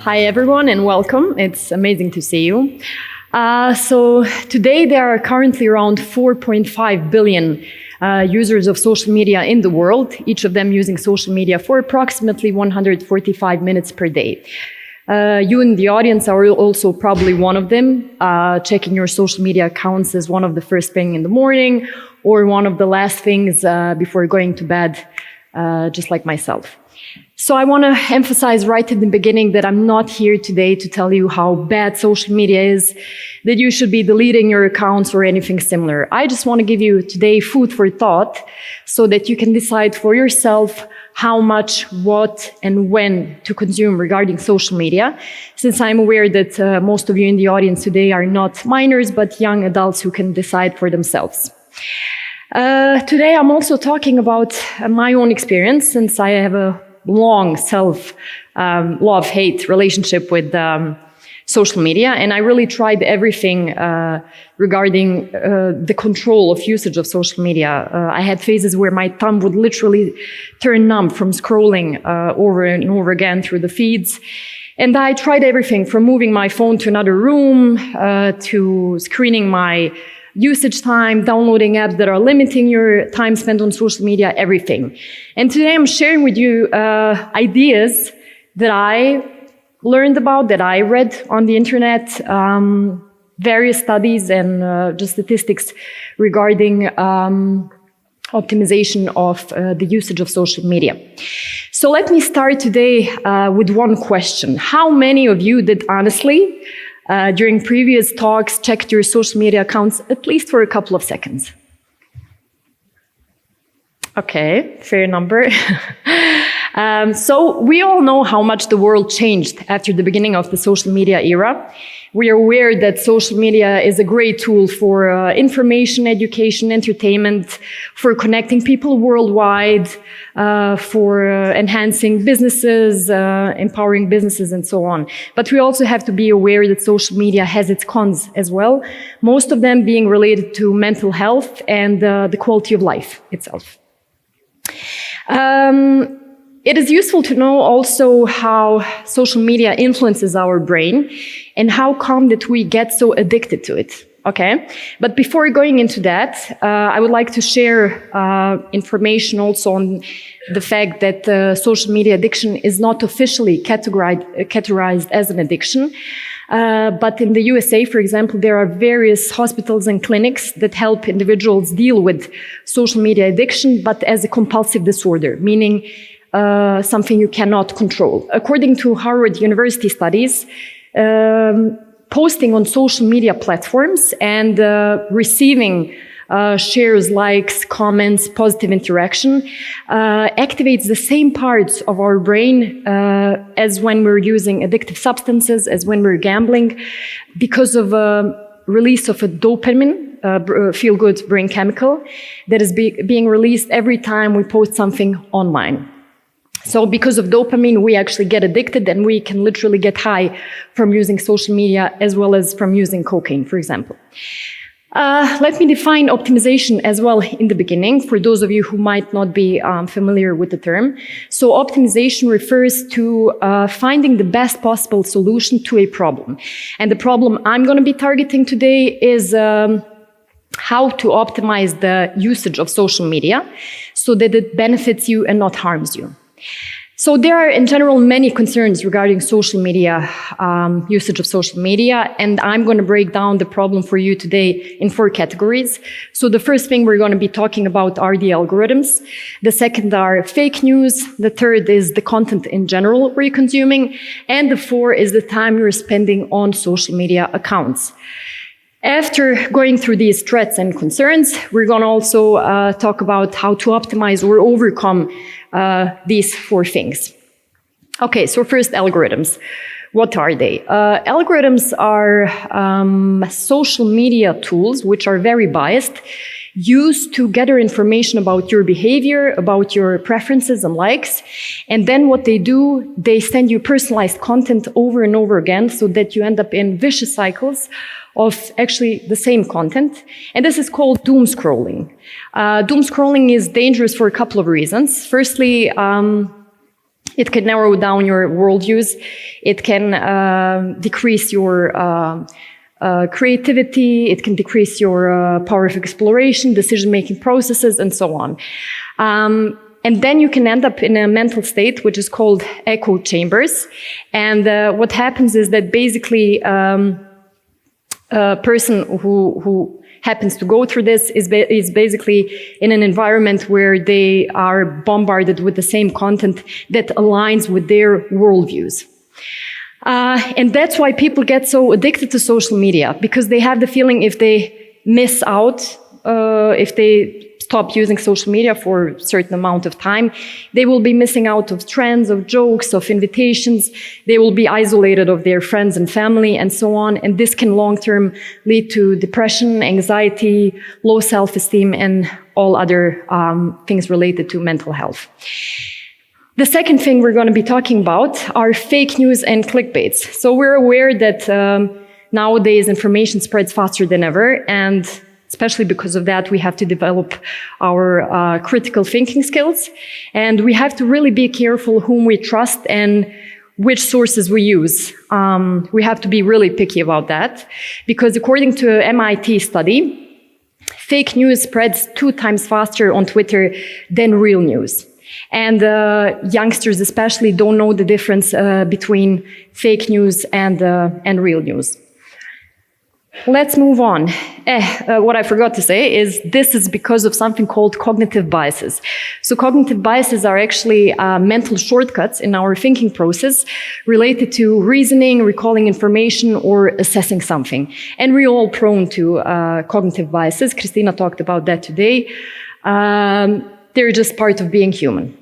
Hi everyone and welcome. It's amazing to see you. So today there are currently around 4.5 billion users of social media in the world, each of them using social media for approximately 145 minutes per day. You in the audience are also probably one of them. Checking your social media accounts is one of the first thing in the morning or one of the last things before going to bed, just like myself. So I want to emphasize right at the beginning that I'm not here today to tell you how bad social media is, that you should be deleting your accounts or anything similar. I just want to give you today food for thought so that you can decide for yourself how much, what, and when to consume regarding social media, since I'm aware that most of you in the audience today are not minors, but young adults who can decide for themselves. Today I'm also talking about my own experience, since I have a long love-hate relationship with social media, and I really tried everything regarding the control of usage of social media. I had phases where my thumb would literally turn numb from scrolling over and over again through the feeds. And I tried everything from moving my phone to another room to screening my usage time, downloading apps that are limiting your time spent on social media, everything. And today I'm sharing with you ideas that I learned about, that I read on the internet, various studies and just statistics regarding optimization of the usage of social media. So let me start today with one question. How many of you did honestly, during previous talks, checked your social media accounts at least for a couple of seconds? Okay, fair number. So we all know how much the world changed after the beginning of the social media era. We are aware that social media is a great tool for information, education, entertainment, for connecting people worldwide, for enhancing businesses, empowering businesses, and so on. But we also have to be aware that social media has its cons as well, most of them being related to mental health and the quality of life itself. It is useful to know also how social media influences our brain and how come that we get so addicted to it. Okay, but before going into that, I would like to share information also on the fact that social media addiction is not officially categorized as an addiction. But in the USA, for example, there are various hospitals and clinics that help individuals deal with social media addiction, but as a compulsive disorder, meaning something you cannot control. According to Harvard University studies, posting on social media platforms and receiving shares, likes, comments, positive interaction activates the same parts of our brain as when we're using addictive substances, as when we're gambling, because of release of a dopamine, feel-good brain chemical, that is being released every time we post something online. So because of dopamine, we actually get addicted, and we can literally get high from using social media as well as from using cocaine, for example. Let me define optimization as well in the beginning, for those of you who might not be familiar with the term. So optimization refers to finding the best possible solution to a problem. And the problem I'm going to be targeting today is how to optimize the usage of social media so that it benefits you and not harms you. So there are, in general, many concerns regarding social media, usage of social media, and I'm going to break down the problem for you today in 4 categories. So the first thing we're going to be talking about are the algorithms. The second are fake news. The third is the content in general we're consuming. And the 4th is the time you're spending on social media accounts. After going through these threats and concerns, we're going to also talk about how to optimize or overcome these 4 things. Okay, so first, algorithms. What are they? Algorithms are social media tools which are very biased, used to gather information about your behavior, about your preferences and likes. And then what they do, they send you personalized content over and over again so that you end up in vicious cycles of actually the same content. And this is called doomscrolling. Doomscrolling is dangerous for a couple of reasons. Firstly, It can narrow down your worldviews. It can decrease your creativity. It can decrease your power of exploration, decision-making processes, and so on. And then you can end up in a mental state which is called echo chambers. And what happens is that basically a person who happens to go through this is basically in an environment where they are bombarded with the same content that aligns with their worldviews. And that's why people get so addicted to social media, because they have the feeling if they miss out, if they stop using social media for a certain amount of time, they will be missing out of trends, of jokes, of invitations. They will be isolated of their friends and family and so on. And this can long-term lead to depression, anxiety, low self-esteem, and all other things related to mental health. The second thing we're going to be talking about are fake news and clickbaits. So we're aware that nowadays information spreads faster than ever, and especially because of that, we have to develop our critical thinking skills. And we have to really be careful whom we trust and which sources we use. We have to be really picky about that, because according to an MIT study, fake news spreads 2 times faster on Twitter than real news. And youngsters especially don't know the difference between fake news and real news. Let's move on. What I forgot to say is this is because of something called cognitive biases. So cognitive biases are actually mental shortcuts in our thinking process related to reasoning, recalling information, or assessing something. And we're all prone to cognitive biases. Christina talked about that today. They're just part of being human.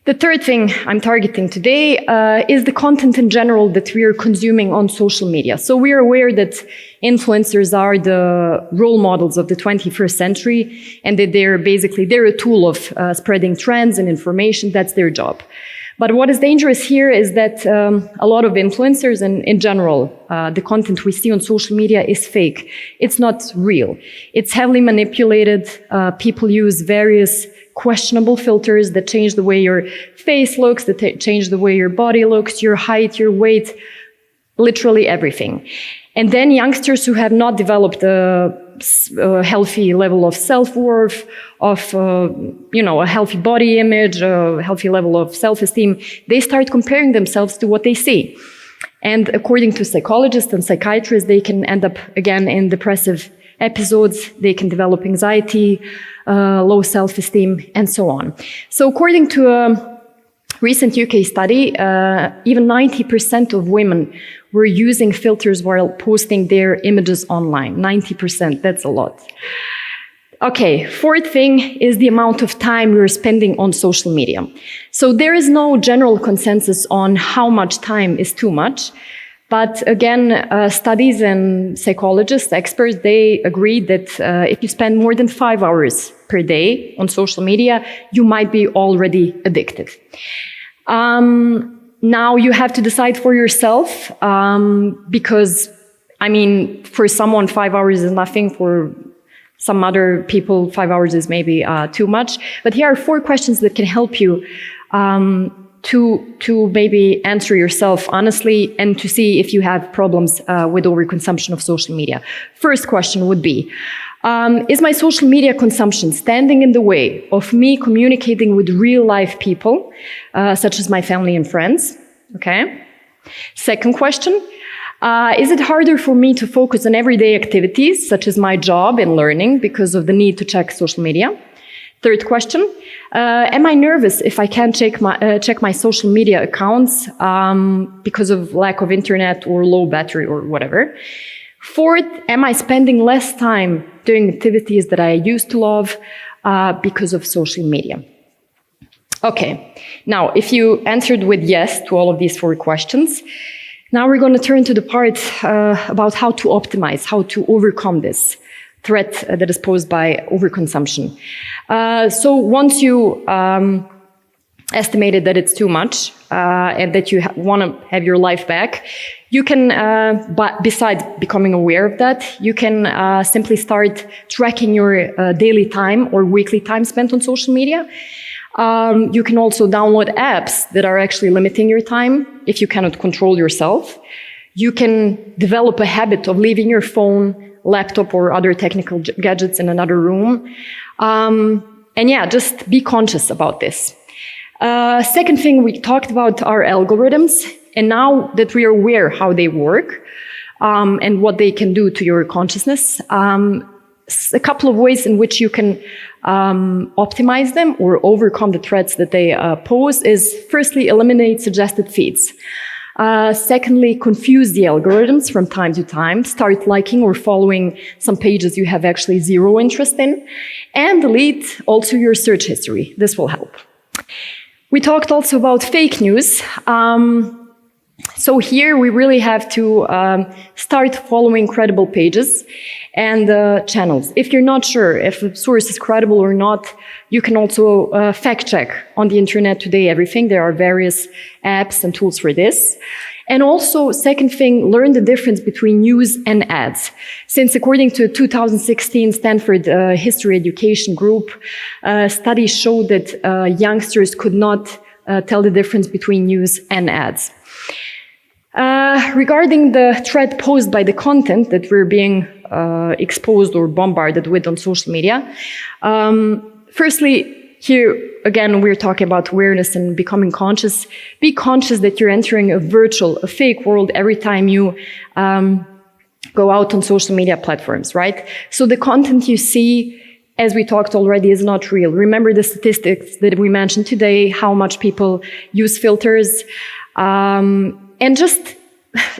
The third thing I'm targeting today is the content in general that we are consuming on social media. So we are aware that influencers are the role models of the 21st century, and that they're a tool of spreading trends and information. That's their job. But what is dangerous here is that a lot of influencers and in general, the content we see on social media is fake. It's not real. It's heavily manipulated. People use various questionable filters that change the way your face looks, that change the way your body looks, your height, your weight, literally everything. And then youngsters who have not developed a healthy level of self-worth, of a healthy body image, a healthy level of self-esteem, they start comparing themselves to what they see. And according to psychologists and psychiatrists, they can end up again in depressive episodes, they can develop anxiety, low self-esteem, and so on. So according to a recent UK study, even 90% of women were using filters while posting their images online. 90%, that's a lot. Okay, fourth thing is the amount of time we're spending on social media. So there is no general consensus on how much time is too much. But again, studies and psychologists, experts, they agree that if you spend more than 5 hours per day on social media, you might be already addicted. Now you have to decide for yourself, because, for someone 5 hours is nothing, for some other people 5 hours is maybe too much. But here are 4 questions that can help you to maybe answer yourself honestly and to see if you have problems with overconsumption of social media. First question would be, is my social media consumption standing in the way of me communicating with real life people, such as my family and friends? Okay. Second question, is it harder for me to focus on everyday activities, such as my job and learning, because of the need to check social media? Third question, am I nervous if I can't check my social media accounts because of lack of internet or low battery or whatever? Fourth, am I spending less time doing activities that I used to love because of social media? Okay, now if you answered with yes to all of these 4 questions, now we're going to turn to the part about how to optimize, how to overcome this threat that is posed by overconsumption. So once you estimated that it's too much and that you want to have your life back, you can, but besides becoming aware of that, you can simply start tracking your daily time or weekly time spent on social media. You can also download apps that are actually limiting your time if you cannot control yourself. You can develop a habit of leaving your phone, laptop, or other technical gadgets in another room. And yeah, just be conscious about this. Second thing we talked about are algorithms. And now that we are aware how they work and what they can do to your consciousness, a couple of ways in which you can optimize them or overcome the threats that they pose is, firstly, eliminate suggested feeds. Secondly, confuse the algorithms from time to time. Start liking or following some pages you have actually zero interest in. And delete also your search history. This will help. We talked also about fake news. So here we really have to start following credible pages and channels. If you're not sure if a source is credible or not, you can also fact check on the internet today, everything. There are various apps and tools for this. And also, second thing, learn the difference between news and ads. Since according to a 2016 Stanford History Education Group, studies showed that youngsters could not tell the difference between news and ads. Regarding the threat posed by the content that we're being exposed or bombarded with on social media, firstly, here again, we're talking about awareness and becoming conscious. Be conscious that you're entering a virtual, a fake world every time you go out on social media platforms, right? So the content you see, as we talked already, is not real. Remember the statistics that we mentioned today, how much people use filters, and just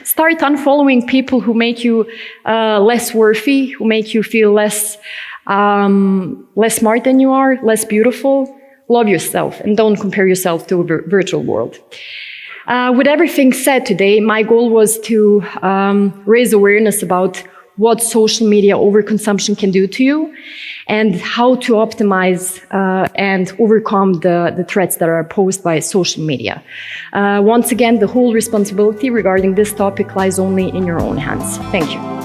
start unfollowing people who make you less worthy, who make you feel less smart than you are, less beautiful. Love yourself and don't compare yourself to a virtual world. With everything said today, my goal was to raise awareness about what social media overconsumption can do to you and how to optimize and overcome the threats that are posed by social media. Once again, the whole responsibility regarding this topic lies only in your own hands. Thank you.